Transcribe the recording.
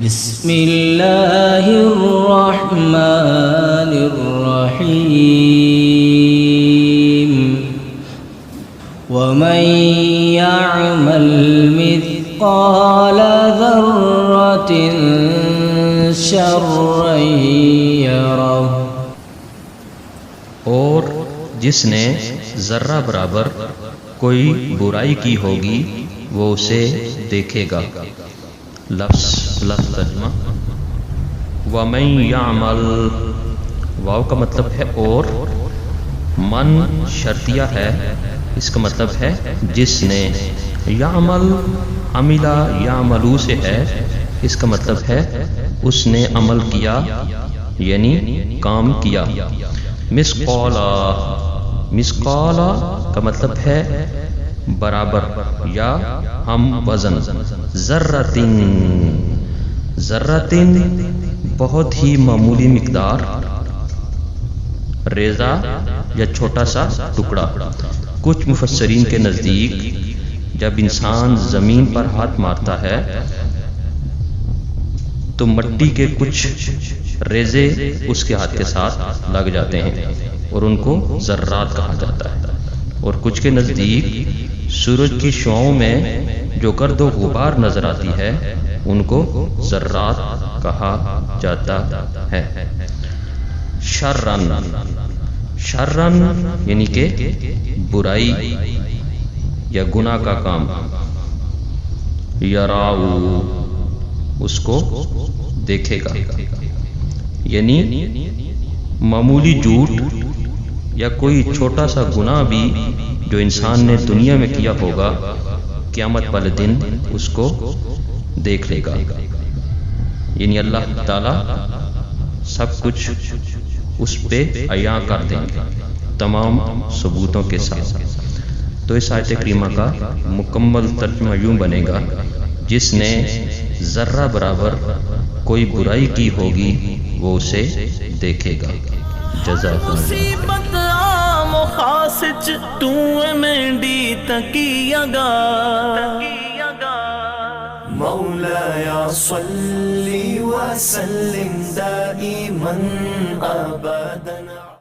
بسم اللہ الرحمن الرحیم ومن يعمل مثقال ذرة شرا يره اور جس نے ذرہ برابر کوئی برائی کی ہوگی وہ اسے دیکھے گا۔ لفظ ترجمہ وَمَن يَعْمَلْ، واو کا مطلب ہے اور، من شرطیہ ہے، اس کا مطلب ہے جس نے، یعمل عملہ یعملو سے ہے، اس کا مطلب ہے اس نے عمل کیا یعنی کام کیا۔ مسقالا کا مطلب ہے برابر یا ہم وزن۔ ذرتن بہت ہی معمولی مقدار، ریزہ یا چھوٹا سا ٹکڑا۔ کچھ مفسرین کے نزدیک جب انسان زمین پر ہاتھ مارتا ہے تو مٹی کے کچھ ریزے اس کے ہاتھ کے ساتھ لگ جاتے ہیں اور ان کو ذرات کہا جاتا ہے۔ اور کچھ کے نزدیک سورج کی شعاؤں میں جو گرد و غبار نظر آتی ہے ان کو ذرات کہا جاتا ہے۔ شرن یعنی کہ برائی یا گناہ کا کام۔ یراؤ اس کو دیکھے گا، یعنی معمولی جھوٹ یا کوئی چھوٹا سا گناہ بھی جو انسان نے دنیا میں کیا ہوگا قیامت والے دن اس کو دیکھ لے گا، یعنی اللہ تعالی سب کچھ اس پہ عیاں کر دیں گے تمام ثبوتوں کے ساتھ۔ تو اس آیت کریمہ کا مکمل ترجمہ یوں بنے گا، جس نے ذرہ برابر کوئی برائی کی ہوگی وہ اسے دیکھے گا۔ جزاک مصیبت عام و خاص چ تو منڈی تکیہ گا، مولایا صلی وسلم دائما ابدا۔